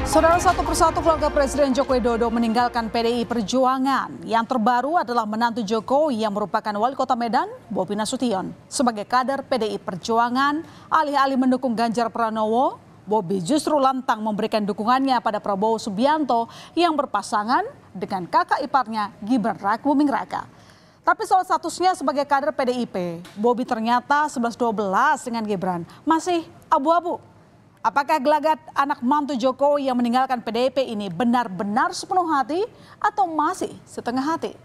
Saudara, satu persatu keluarga Presiden Joko Widodo meninggalkan PDI Perjuangan. Yang terbaru adalah menantu Jokowi yang merupakan Wali Kota Medan, Bobi Nasution. Sebagai kader PDI Perjuangan, alih-alih mendukung Ganjar Pranowo, Bobi justru lantang memberikan dukungannya pada Prabowo Subianto yang berpasangan dengan kakak iparnya Gibran Rakabuming Raka. Tapi soal statusnya sebagai kader PDIP, Bobi ternyata 11-12 dengan Gibran masih abu-abu. Apakah gelagat anak mantu Jokowi yang meninggalkan PDIP ini benar-benar sepenuh hati atau masih setengah hati?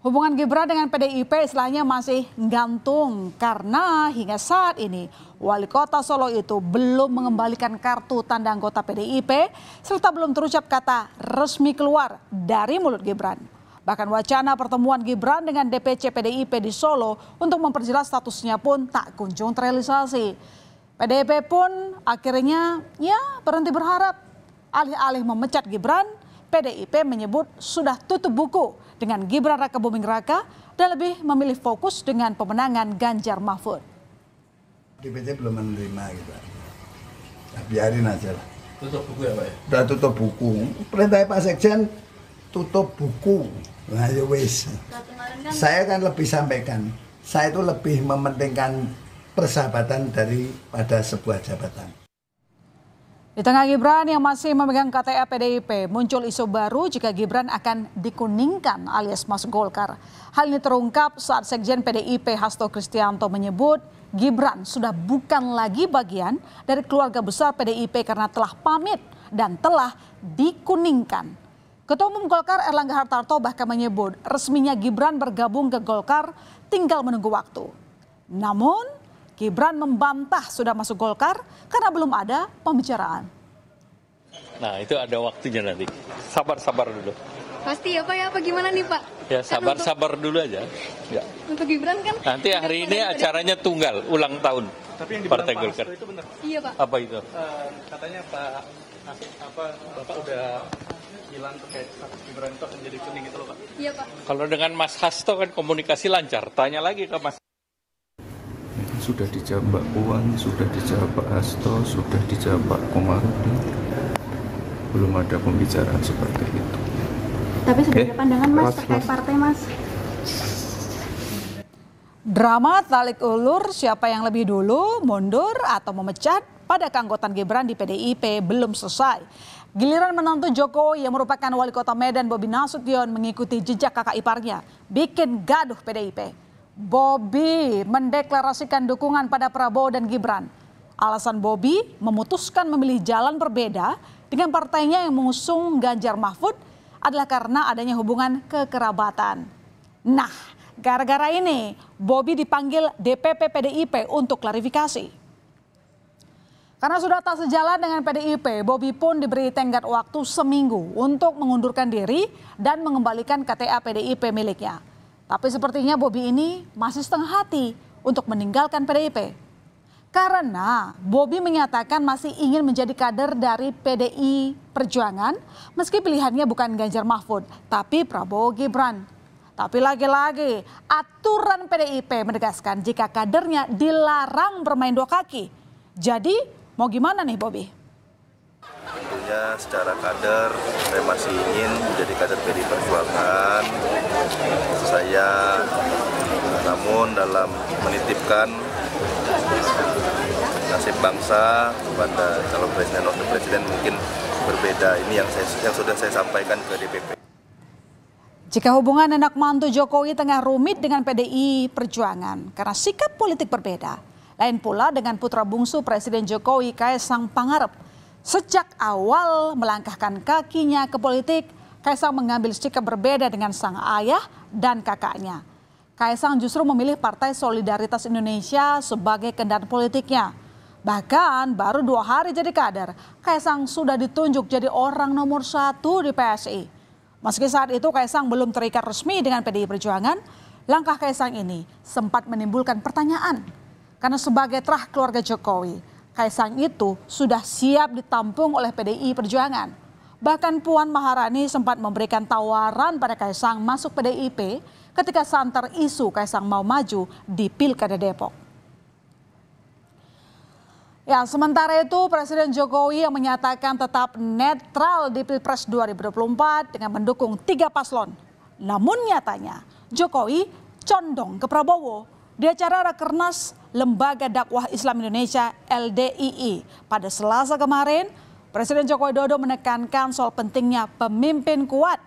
Hubungan Gibran dengan PDIP istilahnya masih gantung karena hingga saat ini Wali Kota Solo itu belum mengembalikan kartu tanda anggota PDIP serta belum terucap kata resmi keluar dari mulut Gibran. Bahkan wacana pertemuan Gibran dengan DPC PDIP di Solo untuk memperjelas statusnya pun tak kunjung terrealisasi. PDIP pun akhirnya berhenti berharap. Alih-alih memecat Gibran, PDIP menyebut sudah tutup buku dengan Gibran Rakabuming Raka dan lebih memilih fokus dengan pemenangan Ganjar Mahfud. DPC belum menerima gitu. Nah, biarin aja lah. Tutup buku ya Pak ya? Udah tutup buku. Perintah Pak Sekjen tutup buku. Nah ya wis. Saya kan lebih sampaikan. Saya itu lebih mementingkan persahabatan daripada sebuah jabatan. Di tengah Gibran yang masih memegang KTA PDIP, muncul isu baru jika Gibran akan dikuningkan alias masuk Golkar. Hal ini terungkap saat Sekjen PDIP Hasto Kristianto menyebut Gibran sudah bukan lagi bagian dari keluarga besar PDIP karena telah pamit dan telah dikuningkan. Ketua Umum Golkar Erlangga Hartarto bahkan menyebut resminya Gibran bergabung ke Golkar tinggal menunggu waktu. Namun Gibran membantah sudah masuk Golkar karena belum ada pembicaraan. Nah itu ada waktunya nanti, sabar-sabar dulu. Pasti ya Pak ya, apa gimana nih Pak? Ya sabar-sabar dulu aja. Ya. Untuk Gibran kan? Nanti hari ini acaranya tunggal, ulang tahun. Tapi yang Partai dibilang Pak Golkar. Hasto itu benar. Iya Pak. Apa itu? Katanya Bapak udah bilang terkait status Gibran itu akan jadi kuning itu loh Pak. Iya Pak. Kalau dengan Mas Hasto kan komunikasi lancar, tanya lagi ke Mas. Sudah dijawab Mbak Puan, sudah dijawab Pak Hasto, sudah dijawab Pak Komarudin. Belum ada pembicaraan seperti itu. Tapi sudah ada pandangan Mas terkait partai Mas? Drama tarik ulur siapa yang lebih dulu mundur atau memecat pada keanggotaan Gibran di PDIP belum selesai. Giliran menantu Jokowi yang merupakan Wali Kota Medan Bobi Nasution mengikuti jejak kakak iparnya bikin gaduh PDIP. Bobi mendeklarasikan dukungan pada Prabowo dan Gibran. Alasan Bobi memutuskan memilih jalan berbeda dengan partainya yang mengusung Ganjar Mahfud adalah karena adanya hubungan kekerabatan. Nah, gara-gara ini Bobi dipanggil DPP PDIP untuk klarifikasi. Karena sudah tak sejalan dengan PDIP, Bobi pun diberi tenggat waktu seminggu untuk mengundurkan diri dan mengembalikan KTA PDIP miliknya. Tapi sepertinya Bobi ini masih setengah hati untuk meninggalkan PDIP. Karena Bobi menyatakan masih ingin menjadi kader dari PDI Perjuangan meski pilihannya bukan Ganjar Mahfud, tapi Prabowo Gibran. Tapi lagi-lagi aturan PDIP menegaskan jika kadernya dilarang bermain dua kaki. Jadi mau gimana nih Bobi? Tentunya secara kader saya masih ingin menjadi kader PDI Perjuangan. Saya namun dalam menitipkan nasib bangsa kepada calon presiden wakil presiden mungkin berbeda. Ini yang sudah saya sampaikan ke DPP. Jika hubungan anak mantu Jokowi tengah rumit dengan PDI Perjuangan karena sikap politik berbeda, lain pula dengan putra bungsu Presiden Jokowi Kaisang Pangarep. Sejak awal melangkahkan kakinya ke politik, Kaisang mengambil sikap berbeda dengan sang ayah dan kakaknya. Kaisang justru memilih Partai Solidaritas Indonesia sebagai kendaraan politiknya. Bahkan baru 2 hari jadi kader, Kaisang sudah ditunjuk jadi orang nomor 1 di PSI. Meski saat itu Kaisang belum terikat resmi dengan PDI Perjuangan, langkah Kaisang ini sempat menimbulkan pertanyaan. Karena sebagai terah keluarga Jokowi, Kaisang itu sudah siap ditampung oleh PDI Perjuangan. Bahkan Puan Maharani sempat memberikan tawaran pada Kaisang masuk PDIP ketika santer isu Kaisang mau maju di Pilkada Depok. Ya, sementara itu Presiden Jokowi yang menyatakan tetap netral di Pilpres 2024 dengan mendukung 3 paslon. Namun nyatanya Jokowi condong ke Prabowo di acara Rakernas Lembaga Dakwah Islam Indonesia LDII pada Selasa kemarin. Presiden Joko Widodo menekankan soal pentingnya pemimpin kuat.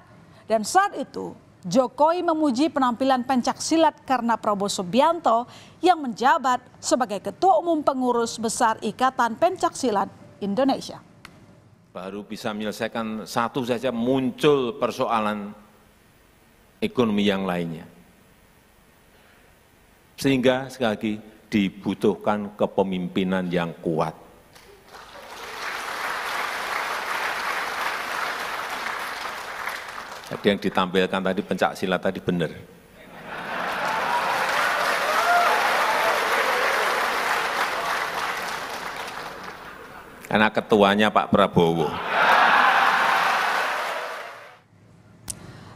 Dan saat itu Jokowi memuji penampilan pencaksilat karena Prabowo Subianto yang menjabat sebagai Ketua Umum Pengurus Besar Ikatan Pencaksilat Indonesia. Baru bisa menyelesaikan satu saja, muncul persoalan ekonomi yang lainnya. Sehingga sekali lagi dibutuhkan kepemimpinan yang kuat. Jadi yang ditampilkan tadi pencaksilat tadi benar. Karena ketuanya Pak Prabowo.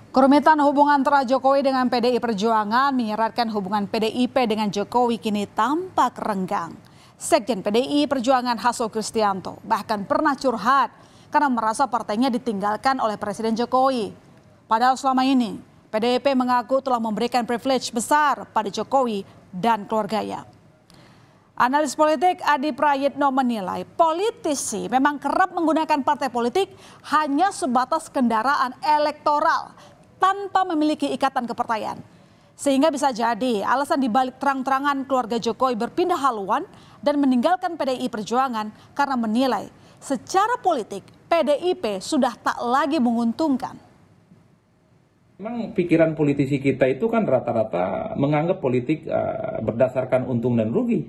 Kerumitan hubungan antara Jokowi dengan PDI Perjuangan menyeratkan hubungan PDIP dengan Jokowi kini tampak renggang. Sekjen PDI Perjuangan Hasto Kristianto bahkan pernah curhat karena merasa partainya ditinggalkan oleh Presiden Jokowi. Padahal selama ini PDIP mengaku telah memberikan privilege besar pada Jokowi dan keluarganya. Analis politik Adi Prayitno menilai politisi memang kerap menggunakan partai politik hanya sebatas kendaraan elektoral tanpa memiliki ikatan kepartaian. Sehingga bisa jadi alasan dibalik terang-terangan keluarga Jokowi berpindah haluan dan meninggalkan PDI Perjuangan karena menilai secara politik PDIP sudah tak lagi menguntungkan. Memang pikiran politisi kita itu kan rata-rata menganggap politik berdasarkan untung dan rugi.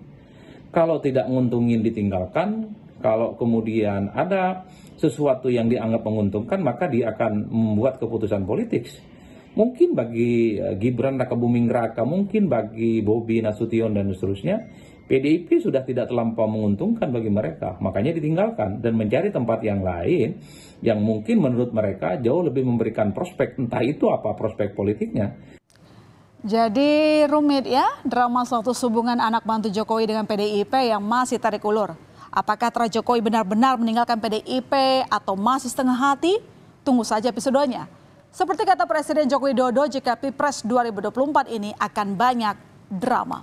Kalau tidak nguntungin ditinggalkan, kalau kemudian ada sesuatu yang dianggap menguntungkan maka dia akan membuat keputusan politik. Mungkin bagi Gibran Rakabuming Raka, mungkin bagi Bobi Nasution dan seterusnya, PDIP sudah tidak terlampau menguntungkan bagi mereka. Makanya ditinggalkan dan mencari tempat yang lain yang mungkin menurut mereka jauh lebih memberikan prospek. Entah itu apa prospek politiknya. Jadi rumit ya drama status hubungan anak mantu Jokowi dengan PDIP yang masih tarik ulur. Apakah Tra Jokowi benar-benar meninggalkan PDIP atau masih setengah hati? Tunggu saja episodenya. Seperti kata Presiden Joko Widodo, jika Pilpres 2024 ini akan banyak drama.